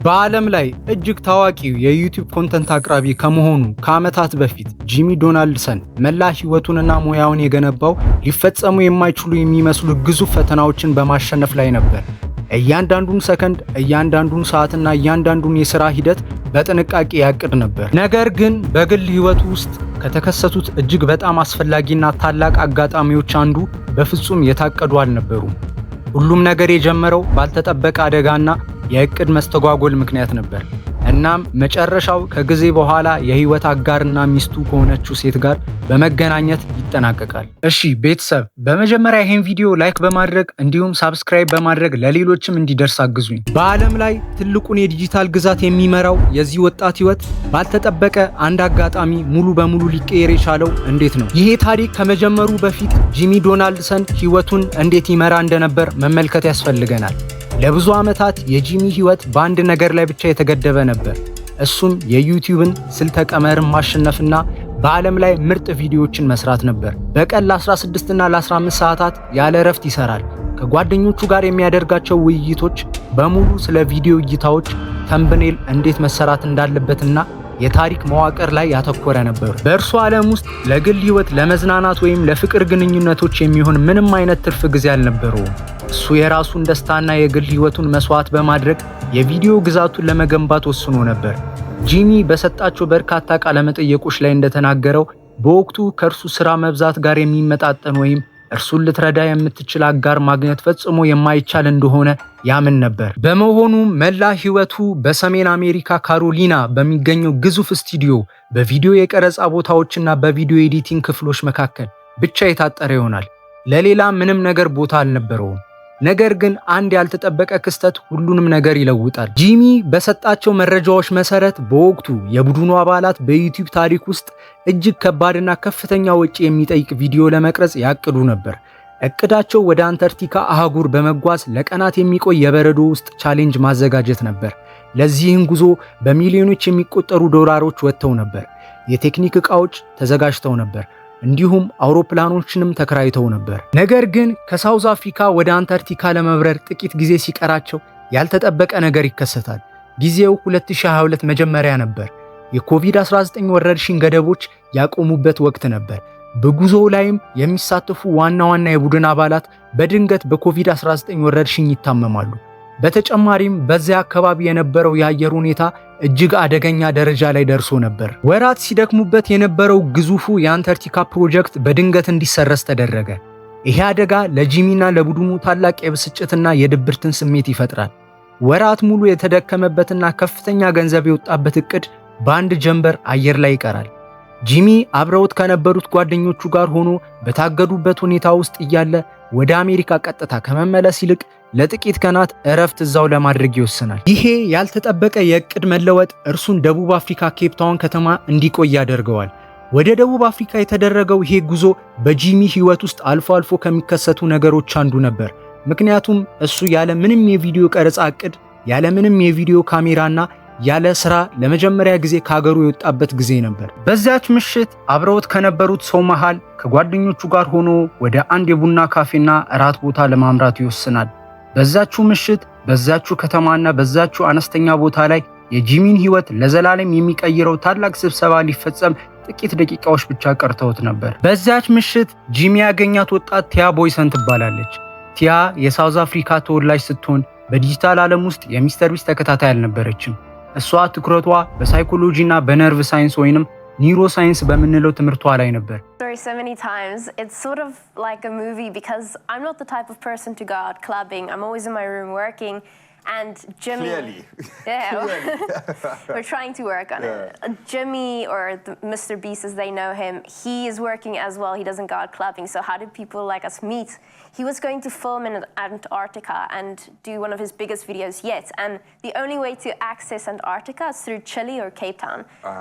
በዓለም ላይ እጅግ ታዋቂው የዩቲዩብ ኮንተንት አቅራቢ ከመሆኑ ከዓመታት በፊት ጂሚ ዶናልድሰን መላ ሕይወቱንና ሙያውን የገነባው ሊፈጸሙ የማይችሉ የሚመስሉ ግዙፍ ፈተናዎችን በማሸነፍ ላይ ነበር። እያንዳንዱን ሰከንድ፣ እያንዳንዱን ሰዓትና እያንዳንዱን የሥራ ሂደት በጥንቃቄ ያቅድ ነበር። ነገር ግን በግል ሕይወቱ ውስጥ ከተከሰቱት እጅግ በጣም አስፈላጊና ታላቅ አጋጣሚዎች አንዱ በፍጹም የታቀዱ አልነበሩም። ሁሉም ነገር የጀመረው ባልተጠበቀ አደጋና የእቅድ መስተጓጎል ምክንያት ነበር። እናም መጨረሻው ከጊዜ በኋላ የህይወት አጋርና ሚስቱ ከሆነችው ሴት ጋር በመገናኘት ይጠናቀቃል። እሺ ቤተሰብ፣ በመጀመሪያ ይህን ቪዲዮ ላይክ በማድረግ እንዲሁም ሳብስክራይብ በማድረግ ለሌሎችም እንዲደርስ አግዙኝ። በዓለም ላይ ትልቁን የዲጂታል ግዛት የሚመራው የዚህ ወጣት ህይወት ባልተጠበቀ አንድ አጋጣሚ ሙሉ በሙሉ ሊቀየር የቻለው እንዴት ነው? ይሄ ታሪክ ከመጀመሩ በፊት ጂሚ ዶናልድሰን ህይወቱን እንዴት ይመራ እንደነበር መመልከት ያስፈልገናል። ለብዙ ዓመታት የጂሚ ህይወት በአንድ ነገር ላይ ብቻ የተገደበ ነበር። እሱም የዩቲዩብን ስልተ ቀመርን ማሸነፍና በዓለም ላይ ምርጥ ቪዲዮዎችን መስራት ነበር። በቀን ለ16 እና ለ15 ሰዓታት ያለ እረፍት ይሰራል። ከጓደኞቹ ጋር የሚያደርጋቸው ውይይቶች በሙሉ ስለ ቪዲዮ እይታዎች፣ ተምብኔል እንዴት መሰራት እንዳለበትና የታሪክ መዋቅር ላይ ያተኮረ ነበር። በእርሱ ዓለም ውስጥ ለግል ህይወት፣ ለመዝናናት ወይም ለፍቅር ግንኙነቶች የሚሆን ምንም አይነት ትርፍ ጊዜ አልነበረውም። እሱ የራሱን ደስታና የግል ህይወቱን መስዋዕት በማድረግ የቪዲዮ ግዛቱን ለመገንባት ወስኖ ነበር። ጂሚ በሰጣቸው በርካታ ቃለመጠይቆች ላይ እንደተናገረው በወቅቱ ከእርሱ ስራ መብዛት ጋር የሚመጣጠን ወይም እርሱን ልትረዳ የምትችል አጋር ማግኘት ፈጽሞ የማይቻል እንደሆነ ያምን ነበር። በመሆኑም መላ ህይወቱ በሰሜን አሜሪካ ካሮሊና በሚገኘው ግዙፍ ስቱዲዮ በቪዲዮ የቀረጻ ቦታዎችና በቪዲዮ ኤዲቲንግ ክፍሎች መካከል ብቻ የታጠረ ይሆናል። ለሌላ ምንም ነገር ቦታ አልነበረውም። ነገር ግን አንድ ያልተጠበቀ ክስተት ሁሉንም ነገር ይለውጣል። ጂሚ በሰጣቸው መረጃዎች መሰረት በወቅቱ የቡድኑ አባላት በዩቲዩብ ታሪክ ውስጥ እጅግ ከባድና ከፍተኛ ወጪ የሚጠይቅ ቪዲዮ ለመቅረጽ ያቅዱ ነበር። እቅዳቸው ወደ አንታርክቲካ አህጉር በመጓዝ ለቀናት የሚቆይ የበረዶ ውስጥ ቻሌንጅ ማዘጋጀት ነበር። ለዚህም ጉዞ በሚሊዮኖች የሚቆጠሩ ዶላሮች ወጥተው ነበር። የቴክኒክ ዕቃዎች ተዘጋጅተው ነበር። እንዲሁም አውሮፕላኖችንም ተከራይተው ነበር። ነገር ግን ከሳውዝ አፍሪካ ወደ አንታርክቲካ ለመብረር ጥቂት ጊዜ ሲቀራቸው ያልተጠበቀ ነገር ይከሰታል። ጊዜው 2022 መጀመሪያ ነበር። የኮቪድ-19 ወረርሽኝ ገደቦች ያቆሙበት ወቅት ነበር። በጉዞው ላይም የሚሳተፉ ዋና የቡድን አባላት በድንገት በኮቪድ-19 ወረርሽኝ ይታመማሉ። በተጨማሪም በዚያ አካባቢ የነበረው የአየር ሁኔታ እጅግ አደገኛ ደረጃ ላይ ደርሶ ነበር። ወራት ሲደክሙበት የነበረው ግዙፉ የአንታርክቲካ ፕሮጀክት በድንገት እንዲሰረዝ ተደረገ። ይሄ አደጋ ለጂሚና ለቡድኑ ታላቅ የብስጭትና የድብርትን ስሜት ይፈጥራል። ወራት ሙሉ የተደከመበትና ከፍተኛ ገንዘብ የወጣበት እቅድ በአንድ ጀንበር አየር ላይ ይቀራል። ጂሚ አብረውት ከነበሩት ጓደኞቹ ጋር ሆኖ በታገዱበት ሁኔታ ውስጥ እያለ ወደ አሜሪካ ቀጥታ ከመመለስ ይልቅ ለጥቂት ቀናት እረፍት እዛው ለማድረግ ይወስናል። ይሄ ያልተጠበቀ የእቅድ መለወጥ እርሱን ደቡብ አፍሪካ ኬፕ ታውን ከተማ እንዲቆይ ያደርገዋል። ወደ ደቡብ አፍሪካ የተደረገው ይሄ ጉዞ በጂሚ ህይወት ውስጥ አልፎ አልፎ ከሚከሰቱ ነገሮች አንዱ ነበር። ምክንያቱም እሱ ያለ ምንም የቪዲዮ ቀረጻ እቅድ፣ ያለ ምንም የቪዲዮ ካሜራና ያለ ስራ ለመጀመሪያ ጊዜ ከሀገሩ የወጣበት ጊዜ ነበር። በዚያች ምሽት አብረውት ከነበሩት ሰው መሃል ከጓደኞቹ ጋር ሆኖ ወደ አንድ የቡና ካፌና እራት ቦታ ለማምራት ይወስናል። በዛችሁ ምሽት በዛችሁ ከተማና በዛችሁ አነስተኛ ቦታ ላይ የጂሚን ህይወት ለዘላለም የሚቀይረው ታላቅ ስብሰባ ሊፈጸም ጥቂት ደቂቃዎች ብቻ ቀርተውት ነበር። በዛች ምሽት ጂሚ ያገኛት ወጣት ቲያ ቦይሰን ትባላለች። ቲያ የሳውዝ አፍሪካ ተወላጅ ስትሆን በዲጂታል ዓለም ውስጥ የሚስተር ቢስት ተከታታይ አልነበረችም። እሷ ትኩረቷ በሳይኮሎጂና በነርቭ ሳይንስ ወይንም ኒውሮ ሳይንስ በምንለው ትምህርቷ ላይ ነበር። So many times it's sort of like a movie because I'm not the type of person to go out clubbing. I'm always in my room working. And Jimmy, clearly, yeah, clearly. we're trying to work on it. Jimmy, or Mr. Beast as they know him, he is working as well. He doesn't go out clubbing. So how did people like us meet? He was going to film in Antarctica and do one of his biggest videos yet. And the only way to access Antarctica is through Chile or Cape Town.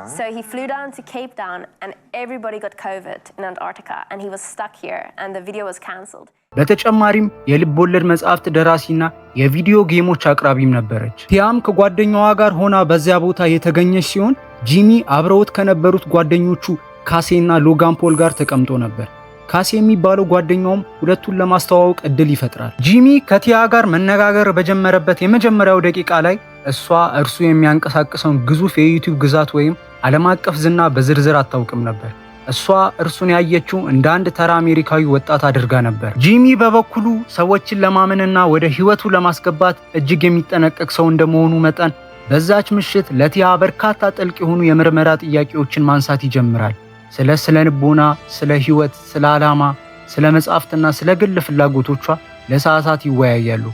So he flew down to Cape Town and everybody got COVID in Antarctica and he was stuck here and the video was cancelled. በተጨማሪም የልብ ወለድ መጽሐፍት ደራሲና የቪዲዮ ጌሞች አቅራቢም ነበረች። ቲያም ከጓደኛዋ ጋር ሆና በዚያ ቦታ የተገኘች ሲሆን ጂሚ አብረውት ከነበሩት ጓደኞቹ ካሴና ሎጋን ፖል ጋር ተቀምጦ ነበር። ካሴ የሚባለው ጓደኛውም ሁለቱን ለማስተዋወቅ እድል ይፈጥራል። ጂሚ ከቲያ ጋር መነጋገር በጀመረበት የመጀመሪያው ደቂቃ ላይ እሷ እርሱ የሚያንቀሳቅሰውን ግዙፍ የዩቲዩብ ግዛት ወይም ዓለም አቀፍ ዝና በዝርዝር አታውቅም ነበር። እሷ እርሱን ያየችው እንደ አንድ ተራ አሜሪካዊ ወጣት አድርጋ ነበር። ጂሚ በበኩሉ ሰዎችን ለማመንና ወደ ህይወቱ ለማስገባት እጅግ የሚጠነቀቅ ሰው እንደመሆኑ መጠን በዛች ምሽት ለቲያ በርካታ ጥልቅ የሆኑ የምርመራ ጥያቄዎችን ማንሳት ይጀምራል። ስለ ልቦና፣ ስለ ህይወት፣ ስለ ዓላማ፣ ስለ መጻሕፍትና ስለ ግል ፍላጎቶቿ ለሰዓታት ይወያያሉ።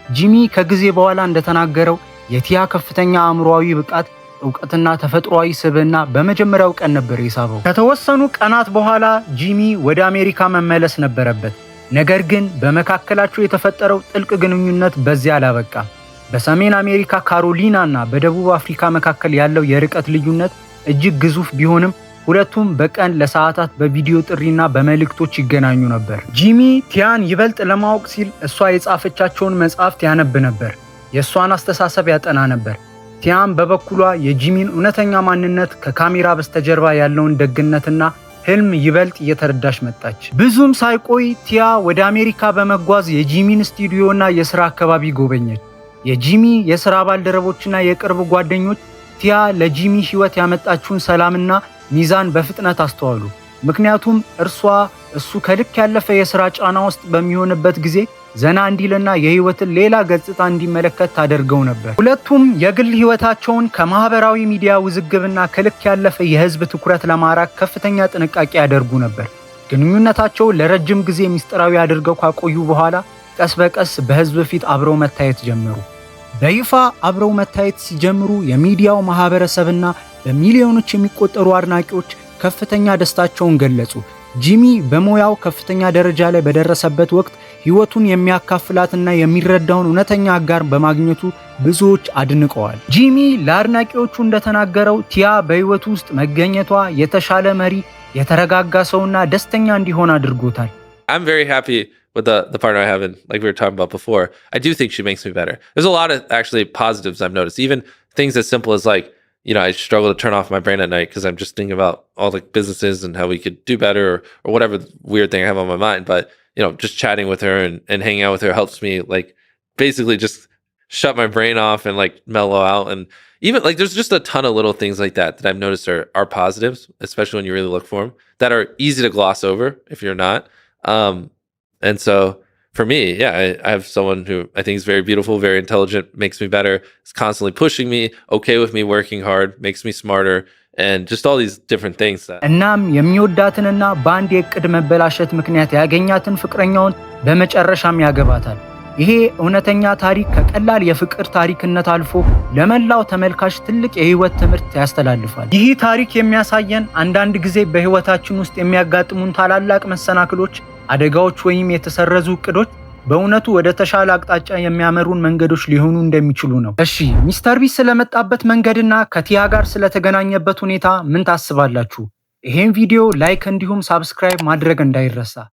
ጂሚ ከጊዜ በኋላ እንደተናገረው የቲያ ከፍተኛ አእምሮአዊ ብቃት፣ ዕውቀትና ተፈጥሯዊ ስብዕና በመጀመሪያው ቀን ነበር የሳበው። ከተወሰኑ ቀናት በኋላ ጂሚ ወደ አሜሪካ መመለስ ነበረበት። ነገር ግን በመካከላቸው የተፈጠረው ጥልቅ ግንኙነት በዚያ አላበቃም። በሰሜን አሜሪካ ካሮሊና እና በደቡብ አፍሪካ መካከል ያለው የርቀት ልዩነት እጅግ ግዙፍ ቢሆንም ሁለቱም በቀን ለሰዓታት በቪዲዮ ጥሪና በመልእክቶች ይገናኙ ነበር። ጂሚ ቲያን ይበልጥ ለማወቅ ሲል እሷ የጻፈቻቸውን መጽሐፍት ያነብ ነበር። የእሷን አስተሳሰብ ያጠና ነበር። ቲያም በበኩሏ የጂሚን እውነተኛ ማንነት ከካሜራ በስተጀርባ ያለውን ደግነትና ህልም ይበልጥ እየተረዳች መጣች። ብዙም ሳይቆይ ቲያ ወደ አሜሪካ በመጓዝ የጂሚን ስቱዲዮና የሥራ አካባቢ ጎበኘች። የጂሚ የሥራ ባልደረቦችና የቅርብ ጓደኞች ቲያ ለጂሚ ሕይወት ያመጣችውን ሰላምና ሚዛን በፍጥነት አስተዋሉ። ምክንያቱም እሱ ከልክ ያለፈ የሥራ ጫና ውስጥ በሚሆንበት ጊዜ ዘና እንዲልና የህይወትን ሌላ ገጽታ እንዲመለከት ታደርገው ነበር። ሁለቱም የግል ህይወታቸውን ከማህበራዊ ሚዲያ ውዝግብና ከልክ ያለፈ የህዝብ ትኩረት ለማራቅ ከፍተኛ ጥንቃቄ ያደርጉ ነበር። ግንኙነታቸው ለረጅም ጊዜ ሚስጥራዊ አድርገው ካቆዩ በኋላ ቀስ በቀስ በህዝብ ፊት አብረው መታየት ጀመሩ። በይፋ አብረው መታየት ሲጀምሩ የሚዲያው ማህበረሰብና በሚሊዮኖች የሚቆጠሩ አድናቂዎች ከፍተኛ ደስታቸውን ገለጹ። ጂሚ በሙያው ከፍተኛ ደረጃ ላይ በደረሰበት ወቅት ህይወቱን የሚያካፍላትና የሚረዳውን እውነተኛ አጋር በማግኘቱ ብዙዎች አድንቀዋል። ጂሚ ለአድናቂዎቹ እንደተናገረው ቲያ በህይወቱ ውስጥ መገኘቷ የተሻለ መሪ፣ የተረጋጋ ሰውና ደስተኛ እንዲሆን አድርጎታል። I'm very happy with the partner I have, and like we were talking about before, I do think she makes me better. There's a lot of actually positives I've noticed, even things as simple as like, you know, I struggle to turn off my brain at night because I'm just thinking about all the businesses and how we could do better, or whatever weird thing I have on my mind. But, you know, just chatting with her and hanging out with her helps me like basically just shut my brain off and like mellow out. And even like there's just a ton of little things like that I've noticed are positives, especially when you really look for them, that are easy to gloss over if you're not. And so for me, yeah, I have someone who I think is very beautiful, very intelligent, makes me better, is constantly pushing me, okay with me working hard, makes me smarter, and just all these different things. እናም የሚወዳትንና በአንድ የዕቅድ መበላሸት ምክንያት ያገኛትን ፍቅረኛውን በመጨረሻም ያገባታል። ይሄ እውነተኛ ታሪክ ከቀላል የፍቅር ታሪክነት አልፎ ለመላው ተመልካች ትልቅ የህይወት ትምህርት ያስተላልፋል። ይህ ታሪክ የሚያሳየን አንዳንድ ጊዜ በህይወታችን ውስጥ የሚያጋጥሙን ታላላቅ መሰናክሎች፣ አደጋዎች ወይም የተሰረዙ እቅዶች በእውነቱ ወደ ተሻለ አቅጣጫ የሚያመሩን መንገዶች ሊሆኑ እንደሚችሉ ነው። እሺ፣ ሚስተር ቢስ ስለመጣበት መንገድና ከቲያ ጋር ስለተገናኘበት ሁኔታ ምን ታስባላችሁ? ይሄን ቪዲዮ ላይክ እንዲሁም ሳብስክራይብ ማድረግ እንዳይረሳ።